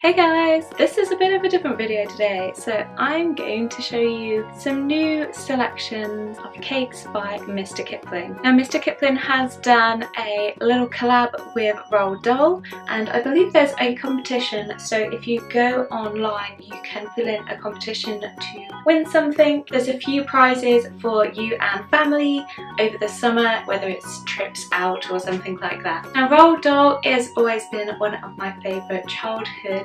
Hey guys, this is a bit of a different video today. So I'm going to show you some new selections of cakes by Mr. Kipling. Now Mr. Kipling has done a little collab with Roald Dahl, and I believe there's a competition, so if you go online you can fill in a competition to win something. There's a few prizes for you and family over the summer, whether it's trips out or something like that. Now Roald Dahl has always been one of my favourite childhood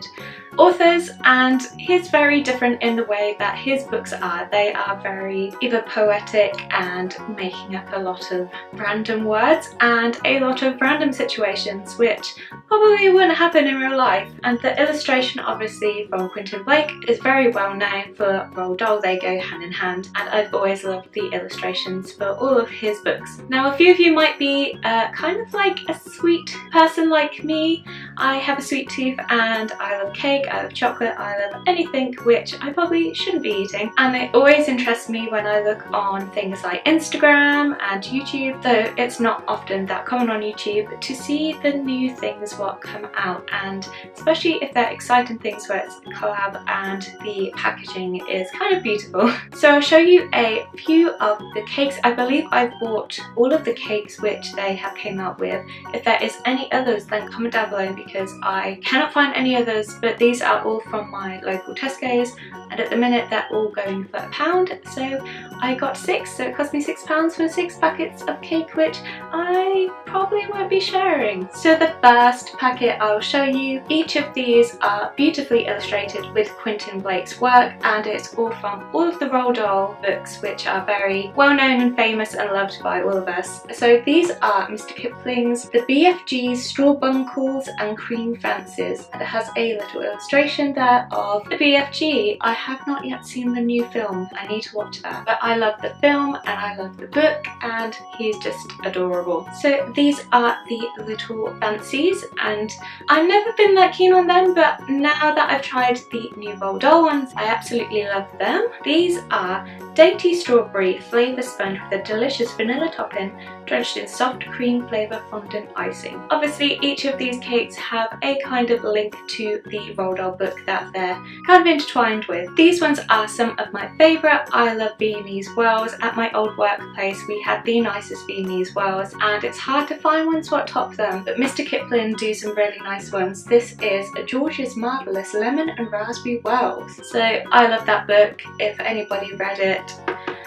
authors, and he's very different in the way that his books are. They are very either poetic and making up a lot of random words and a lot of random situations which probably wouldn't happen in real life. And the illustration obviously from Quentin Blake is very well known for Roald Dahl. They go hand in hand, and I've always loved the illustrations for all of his books. Now a few of you might be kind of like a sweet person like me. I have a sweet tooth and I love cake, I love chocolate, I love anything which I probably shouldn't be eating, and it always interests me when I look on things like Instagram and YouTube, though it's not often that common on YouTube, to see the new things what come out, and especially if they're exciting things where it's a collab and the packaging is kind of beautiful. So I'll show you a few of the cakes. I believe I've bought all of the cakes which they have came out with. If there is any others then comment down below, because I cannot find any others, but these are all from my local Tesco's, and at the minute they're all going for £1, so I got 6, so it cost me £6 for 6 packets of cake, which I probably won't be sharing. So the first packet I'll show you, each of these are beautifully illustrated with Quentin Blake's work, and it's all from all of the Roald Dahl books which are very well known and famous and loved by all of us. So these are Mr. Kipling's The BFG's Straw Buncles and Cream Fancies, and it has a little illustration there of the BFG. I have not yet seen the new film, I need to watch that, but I love the film and I love the book, and he's just adorable. So these are the little fancies, and I've never been that keen on them, but now that I've tried the new Roald Dahl ones, I absolutely love them. These are dainty strawberry flavour sponge with a delicious vanilla topping drenched in soft cream flavour fondant icing. Obviously each of these cakes have a kind of link to the Roald Dahl book that they're kind of intertwined with. These ones are some of my favourite. I love Viennese Wells. At my old workplace we had the nicest Viennese Wells, and it's hard to find ones what top them, but Mr. Kipling do some really nice ones. This is George's Marvellous Lemon and Raspberry Wells. So I love that book, if anybody read it.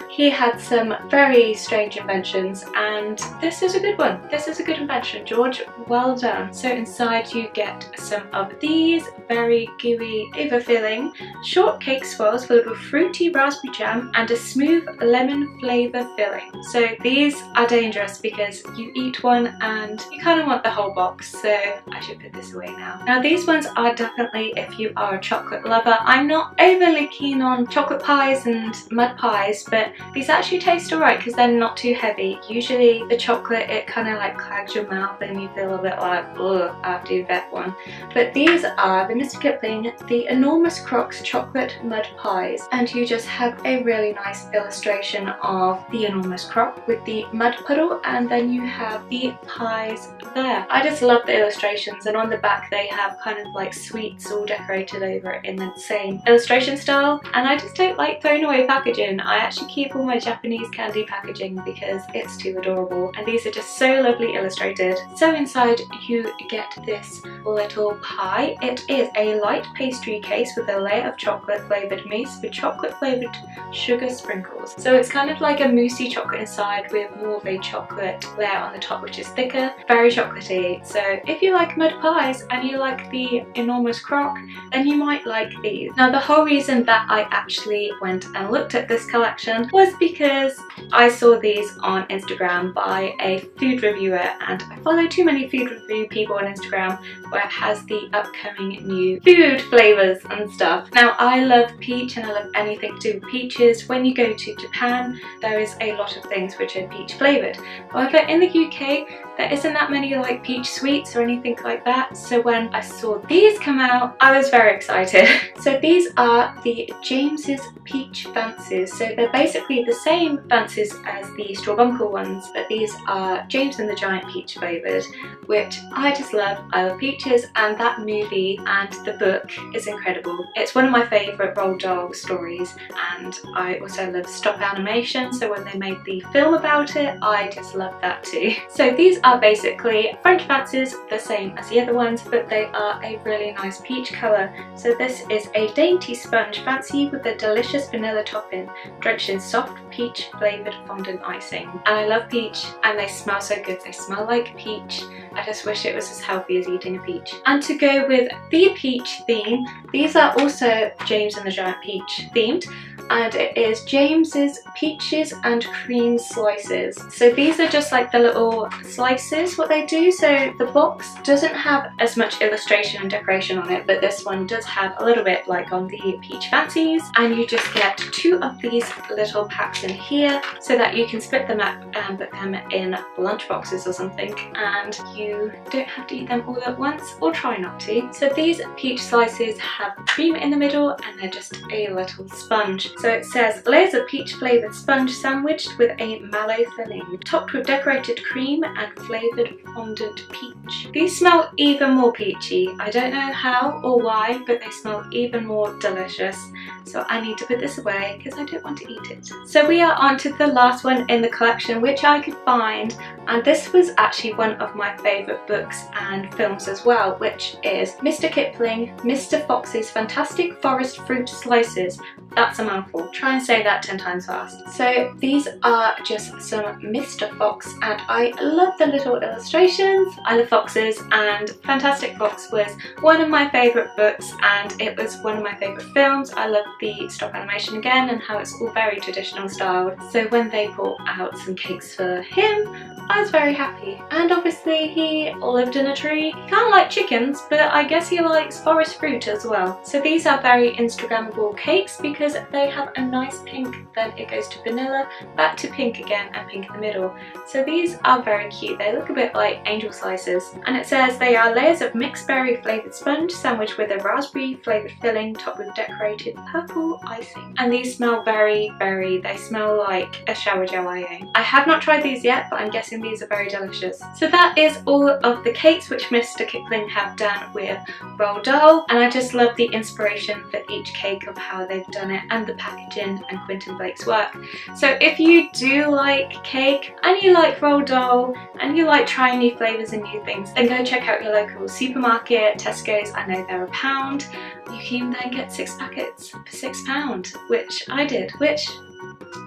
He had some very strange inventions, and this is a good one. This is a good invention, George. Well done. So inside you get some of these very gooey, over-filling shortcake swirls filled with fruity raspberry jam and a smooth lemon flavour filling. So these are dangerous because you eat one and you kind of want the whole box, so I should put this away now. Now these ones are definitely if you are a chocolate lover. I'm not overly keen on chocolate pies and mud pies, but these actually taste alright because they're not too heavy. Usually the chocolate, it kind of like clogs your mouth and you feel a bit like ugh after you've had one. But these are the Mr. Kipling, the Enormous Crocs Chocolate Mud Pies, and you just have a really nice illustration of the enormous croc with the mud puddle, and then you have the pies there. I just love the illustrations, and on the back they have kind of like sweets all decorated over it in the same illustration style, and I just don't like throwing away packaging. I actually keep all my Japanese candy packaging because it's too adorable, and these are just so lovely illustrated. So inside you get this little pie. It is a light pastry case with a layer of chocolate flavoured mousse with chocolate flavoured sugar sprinkles. So it's kind of like a moussey chocolate inside with more of a chocolate layer on the top which is thicker, very chocolatey. So if you like mud pies and you like the enormous croc, then you might like these. Now the whole reason that I actually went and looked at this collection was because I saw these on Instagram by a food reviewer, and I follow too many food review people on Instagram where it has the upcoming new food flavours and stuff. Now I love peach and I love anything to do with peaches. When you go to Japan there is a lot of things which are peach flavoured. However in the UK there isn't that many like peach sweets or anything like that, so when I saw these come out I was very excited. So these are the James's Peach Fancies. So they're basically the same fancies as the Strawbuncle ones, but these are James and the Giant Peach flavoured, which I just love. I love peaches, and that movie and the book is incredible. It's one of my favourite Roald Dahl stories, and I also love stop animation, so when they made the film about it I just love that too. So these are basically French fancies, the same as the other ones, but they are a really nice peach colour. So this is a dainty sponge fancy with a delicious vanilla topping, drenched in soft peach flavoured fondant icing. And I love peach, and they smell so good. They smell like peach. I just wish it was as healthy as eating a peach. And to go with the peach theme, these are also James and the Giant Peach themed, and it is James's Peaches and Cream Slices. So these are just like the little slices what they do. So the box doesn't have as much illustration and decoration on it, but this one does have a little bit like on the Peach Fancies, and you just get 2 of these little packs in here so that you can split them up and put them in lunch boxes or something, and you don't have to eat them all at once, or try not to. So these peach slices have cream in the middle and they're just a little sponge. So it says layers of peach flavoured sponge sandwiched with a mallow filling, topped with decorated cream and flavoured fondant peach. These smell even more peachy. I don't know how or why, but they smell even more delicious. So I need to put this away because I don't want to eat it. So we are on to the last one in the collection which I could find, and this was actually one of my favourite books and films as well, which is Mr. Kipling, Mr. Fox's Fantastic Forest Fruit Slices. That's a mouthful. Try and say that 10 times fast. So these are just some Mr. Fox, and I love the little illustrations. I love foxes, and Fantastic Fox was one of my favourite books, and it was one of my favourite films. I love the stop animation again and how it's all very traditional styled. So when they brought out some cakes for him, I was very happy. And obviously he lived in a tree. He kind of like chickens, but I guess he likes forest fruit as well. So these are very Instagrammable cakes because they have a nice pink, then it goes to vanilla, back to pink again, and pink in the middle. So these are very cute. They look a bit like angel slices. And it says they are layers of mixed berry flavoured sponge sandwiched with a raspberry flavoured filling topped with decorated purple icing. And these smell very, they smell like a shower gel icing. I have not tried these yet, but I'm guessing these are very delicious. So that is all of the cakes which Mr. Kipling have done with Roald Dahl, and I just love the inspiration for each cake of how they've done it and the packaging and Quentin Blake's work. So if you do like cake and you like Roald Dahl and you like trying new flavours and new things, then go check out your local supermarket. Tesco's, I know they're £1. You can then get 6 packets for £6, which I did, which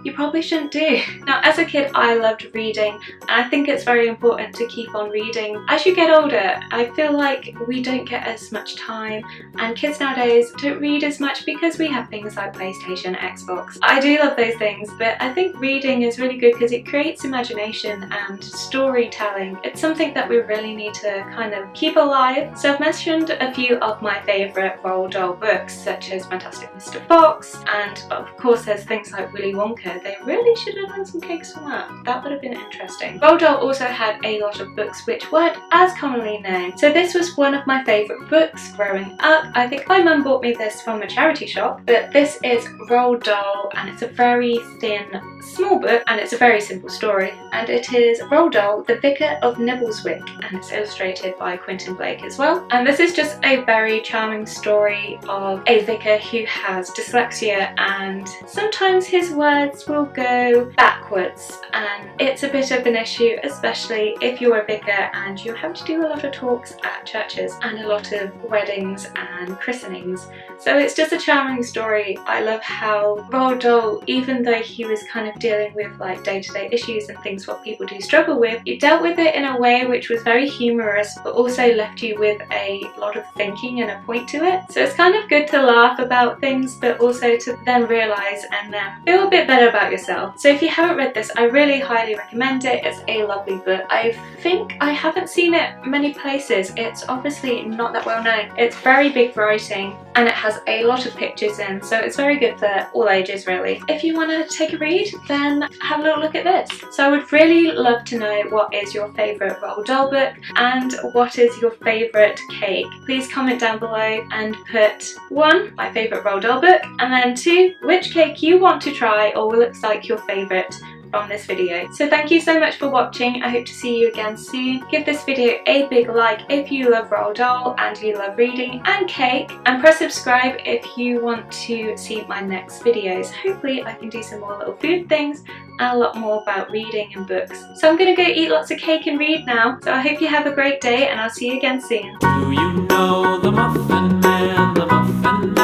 you probably shouldn't do. Now, as a kid I loved reading, and I think it's very important to keep on reading. As you get older, I feel like we don't get as much time, and kids nowadays don't read as much because we have things like PlayStation, Xbox. I do love those things, but I think reading is really good because it creates imagination and storytelling. It's something that we really need to kind of keep alive. So I've mentioned a few of my favourite Roald Dahl books, such as Fantastic Mr. Fox, and of course there's things like Willy Wonka. They really should have done some cakes for that. That would have been interesting. Roald Dahl also had a lot of books which weren't as commonly known. So this was one of my favourite books growing up. I think my mum bought me this from a charity shop, but this is Roald Dahl, and it's a very thin, small book, and it's a very simple story. And it is Roald Dahl, the Vicar of Nibbleswick, and it's illustrated by Quentin Blake as well. And this is just a very charming story of a vicar who has dyslexia, and sometimes his words will go backwards, and it's a bit of an issue, especially if you're a vicar and you have to do a lot of talks at churches and a lot of weddings and christenings. So it's just a charming story. I love how Roald Dahl, even though he was kind of dealing with like day-to-day issues and things what people do struggle with, he dealt with it in a way which was very humorous but also left you with a lot of thinking and a point to it. So it's kind of good to laugh about things but also to then realise and then feel feel a bit better about yourself. So if you haven't read this, I really highly recommend it. It's a lovely book. I think I haven't seen it many places. It's obviously not that well known. It's very big writing and it has a lot of pictures in, so it's very good for all ages really. If you want to take a read, then have a little look at this. So I would really love to know what is your favourite Roald Dahl book and what is your favourite cake. Please comment down below and put 1, my favourite Roald Dahl book, and then 2, which cake you want to try or looks like your favourite from this video. So thank you so much for watching. I hope to see you again soon. Give this video a big like if you love Roald Dahl and you love reading and cake, and press subscribe if you want to see my next videos. Hopefully I can do some more little food things and a lot more about reading and books. So I'm gonna go eat lots of cake and read now. So I hope you have a great day and I'll see you again soon. Do you know the Muffin Man, the Muffin Man?